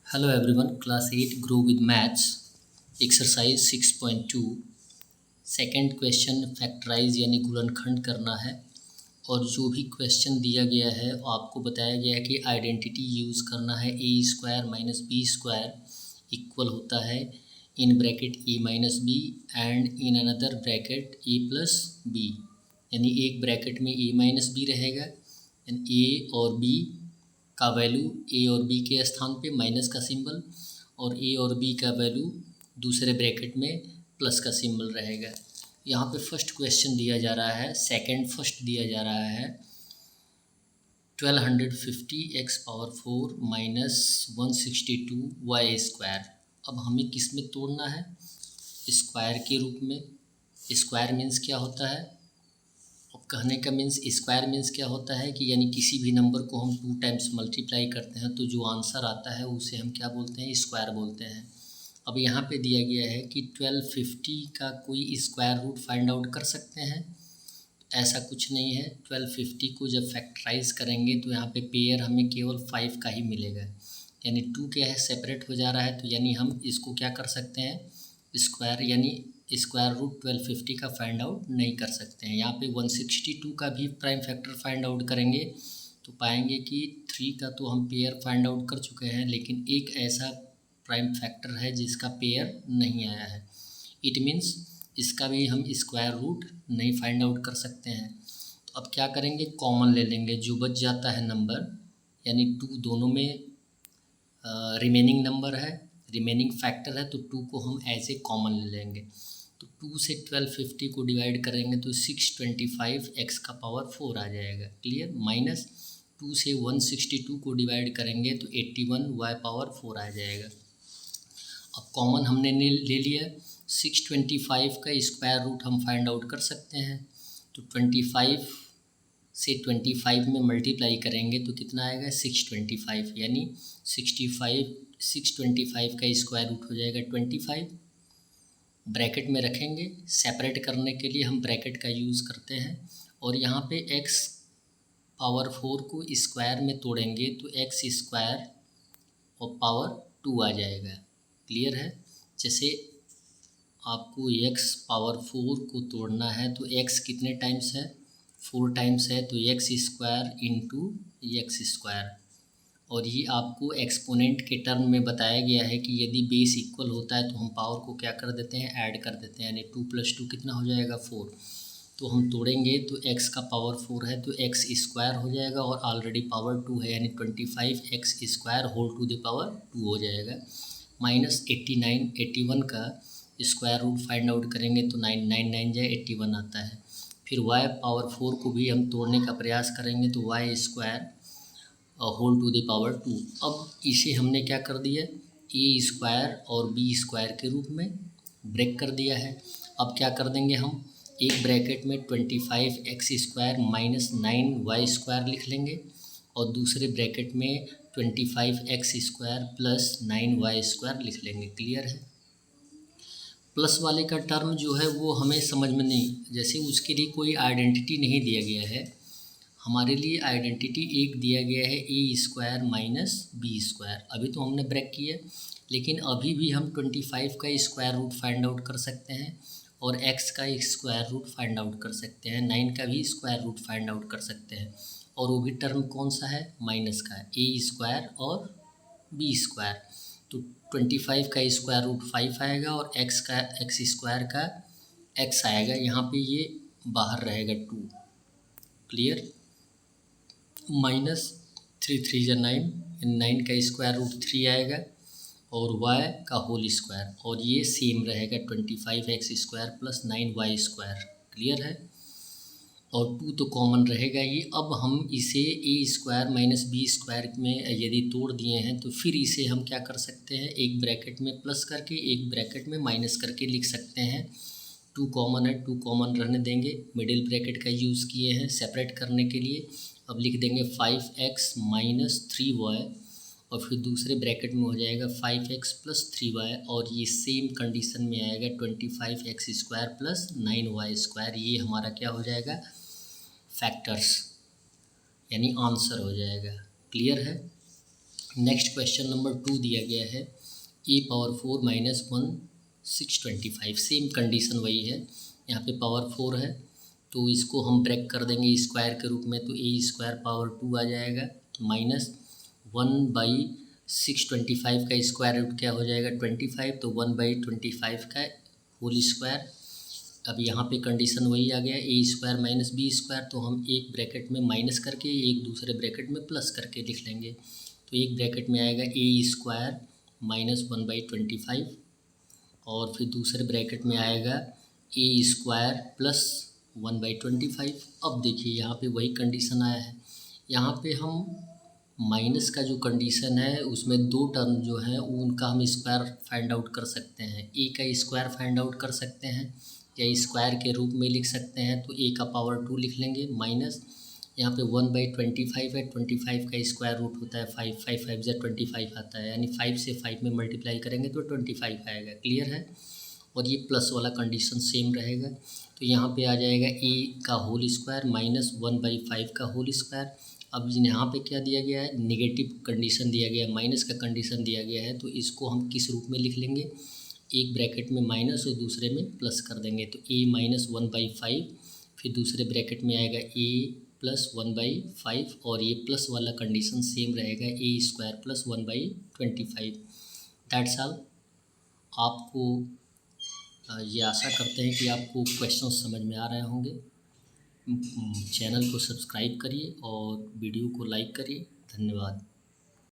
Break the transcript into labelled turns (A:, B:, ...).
A: Hello everyone, class 8 Grow with Maths, exercise 6.2 second question factorise यानी गुणनखंड करना है। और जो भी क्वेश्चन दिया गया है आपको बताया गया है कि आइडेंटिटी यूज़ करना है। A square minus B square equal होता है in bracket A minus B and in another bracket A plus B, यानी एक ब्रैकेट में ए माइनस बी रहेगा यानी ए और बी का वैल्यू ए और बी के स्थान पे माइनस का सिंबल और ए और बी का वैल्यू दूसरे ब्रैकेट में प्लस का सिंबल रहेगा। यहाँ पे फर्स्ट क्वेश्चन दिया जा रहा है, सेकंड फर्स्ट दिया जा रहा है 1250 x power 4 minus 162 y square. अब हमें किस में तोड़ना है? स्क्वायर के रूप में। स्क्वायर मीन्स क्या होता है? अब कहने का मीन्स स्क्वायर मीन्स क्या होता है कि यानी किसी भी नंबर को हम 2 टाइम्स मल्टीप्लाई करते हैं तो जो आंसर आता है उसे हम क्या बोलते हैं? स्क्वायर बोलते हैं। अब यहाँ पे दिया गया है कि 1250 का कोई स्क्वायर रूट फाइंड आउट कर सकते हैं। ऐसा कुछ नहीं है। 1250 को जब फैक्टराइज करेंगे तो यहाँ पे पेयर हमें केवल 5 का ही मिलेगा, यानी 2 क्या है सेपरेट हो जा रहा है। तो यानी हम इसको क्या कर सकते हैं? स्क्वायर यानी स्क्वायर रूट 1250 का फाइंड आउट नहीं कर सकते हैं। यहाँ पे 162 का भी प्राइम फैक्टर फाइंड आउट करेंगे तो पाएंगे कि 3 का तो हम पेयर फाइंड आउट कर चुके हैं, लेकिन एक ऐसा प्राइम फैक्टर है जिसका पेयर नहीं आया है। इट मीन्स इसका भी हम स्क्वायर रूट नहीं फाइंड आउट कर सकते हैं। तो अब क्या करेंगे? कॉमन ले लेंगे। जो बच जाता है नंबर यानी 2 दोनों में रिमेनिंग नंबर है, रिमेनिंग फैक्टर है, तो 2 को हम एज ए कॉमन ले लेंगे। तो 2 से 1250 को डिवाइड करेंगे तो 625 एक्स का पावर 4 आ जाएगा। क्लियर? माइनस 2 से 162 को डिवाइड करेंगे तो 81 वाई पावर 4 आ जाएगा। अब कॉमन हमने ले लिया। 625 का स्क्वायर रूट हम फाइंड आउट कर सकते हैं। तो 25 से 25 में मल्टीप्लाई करेंगे तो कितना आएगा? 625, यानी 625 का स्क्वायर रूट हो जाएगा 25। ब्रैकेट में रखेंगे। सेपरेट करने के लिए हम ब्रैकेट का यूज़ करते हैं। और यहाँ पे x पावर 4 को स्क्वायर में तोड़ेंगे तो x स्क्वायर और पावर 2 आ जाएगा। क्लियर है? जैसे आपको x पावर 4 को तोड़ना है तो x कितने टाइम्स है? 4 टाइम्स है, तो x square into x square. और ये आपको एक्सपोनेंट के टर्म में बताया गया है कि यदि बेस इक्वल होता है तो हम पावर को क्या कर देते हैं? ऐड कर देते हैं, यानी 2 + 2 कितना हो जाएगा? 4। तो हम तोड़ेंगे तो x का पावर 4 है तो x स्क्वायर हो जाएगा और ऑलरेडी पावर 2 है, यानी 25 x square whole to the power 2 हो जाएगा। माइनस 89, 81 का स्क्वायर रूट फाइंड आउट करेंगे तो 9 9 9 जाए 81 आता है। फिर y पावर 4 को भी हम तोड़ने का प्रयास करेंगे तो y square whole to the power 2। अब इसे हमने क्या कर दिया? ए स्क्वायर और बी स्क्वायर के रूप में ब्रेक कर दिया है। अब क्या कर देंगे हम? एक ब्रैकेट में 25 x square minus 9 y square लिख लेंगे और दूसरे ब्रैकेट में 25 x square plus 9 y square लिख लेंगे। क्लियर है? प्लस वाले का टर्म जो है वो हमें समझ में नहीं, जैसे उसके लिए कोई आइडेंटिटी नहीं दिया गया है। हमारे लिए आइडेंटिटी एक दिया गया है A square minus B square. अभी तो हमने ब्रेक किया, लेकिन अभी भी हम 25 का स्क्वायर रूट फाइंड आउट कर सकते हैं और x का स्क्वायर रूट फाइंड आउट कर सकते हैं, 9 का भी स्क्वायर रूट फाइंड आउट कर सकते हैं। और वो भी टर्म कौन सा है? माइनस का, ए स्क्वायर और बी स्क्वायर। तो 25 का स्क्वायर रूट 5 आएगा और एक्स स्क्वायर का x आएगा, यहाँ पे ये बाहर रहेगा 2। क्लियर? माइनस 3 3 जा 9, 9 का स्क्वायर रूट 3 आएगा और y का होल स्क्वायर, और ये सेम रहेगा 25 x square plus 9 y square. Clear है? और 2 तो कॉमन रहेगा ही। अब हम इसे ए स्क्वायर माइनस बी स्क्वायर में यदि तोड़ दिए हैं तो फिर इसे हम क्या कर सकते हैं? एक ब्रैकेट में प्लस करके एक ब्रैकेट में माइनस करके लिख सकते हैं। 2 कॉमन है, 2 कॉमन रहने देंगे, मिडिल ब्रैकेट का यूज़ किए हैं सेपरेट करने के लिए। अब लिख देंगे 5x माइनस 3y और फिर दूसरे ब्रैकेट में हो जाएगा 5x प्लस 3y और ये सेम कंडीशन में आएगा 25 x square plus 9 y square. ये हमारा क्या हो जाएगा? फैक्टर्स, यानी आंसर हो जाएगा। क्लियर है? नेक्स्ट क्वेश्चन नंबर 2 दिया गया है ए पावर 4 माइनस 1 625। सेम कंडीशन वही है, यहाँ पे पावर 4 है तो इसको हम ब्रेक कर देंगे स्क्वायर के रूप में, तो ए स्क्वायर पावर 2 आ जाएगा माइनस 1/625 का स्क्वायर रूट क्या हो जाएगा 25, तो 1/25 का होल स्क्वायर। अब यहाँ पे कंडीशन वही आ गया ए स्क्वायर माइनस बी स्क्वायर, तो हम एक ब्रैकेट में माइनस करके एक दूसरे ब्रैकेट में प्लस करके लिख लेंगे। तो एक ब्रैकेट में आएगा ए स्क्वायर माइनस 1/25 और फिर दूसरे ब्रैकेट में आएगा ए स्क्वायर प्लस 1/25। अब देखिए यहाँ पे वही कंडीशन आया है, यहाँ पे हम माइनस का जो कंडीशन है उसमें दो टर्म जो है उनका हम स्क्वायर फाइंड आउट कर सकते हैं। ए का स्क्वायर फाइंड आउट कर सकते हैं या स्क्वायर के रूप में लिख सकते हैं, तो ए का पावर 2 लिख लेंगे माइनस यहाँ पे 1/25 है, 25 का स्क्वायर रूट होता है 5, 5 5 जा 25 आता है, यानी 5 से 5 में मल्टीप्लाई करेंगे तो 25 आएगा। क्लियर है। और ये प्लस वाला कंडीशन सेम रहेगा, तो यहाँ पे आ जाएगा ए का होल स्क्वायर माइनस 1/5 का होल स्क्वायर। अब यहाँ पे क्या दिया गया है, नेगेटिव कंडीशन दिया गया है, माइनस का कंडीशन दिया गया है, तो इसको हम किस रूप में लिख लेंगे, एक ब्रैकेट में माइनस और दूसरे में प्लस कर देंगे, तो ए माइनस 1/5, फिर दूसरे ब्रैकेट में आएगा ए प्लस 1/5 और ये प्लस वाला कंडीशन सेम रहेगा ए स्क्वायर प्लस 1/25। That's all. आपको ये आशा करते हैं कि आपको क्वेश्चन समझ में आ रहे होंगे। चैनल को सब्सक्राइब करिए और वीडियो को लाइक करिए। धन्यवाद।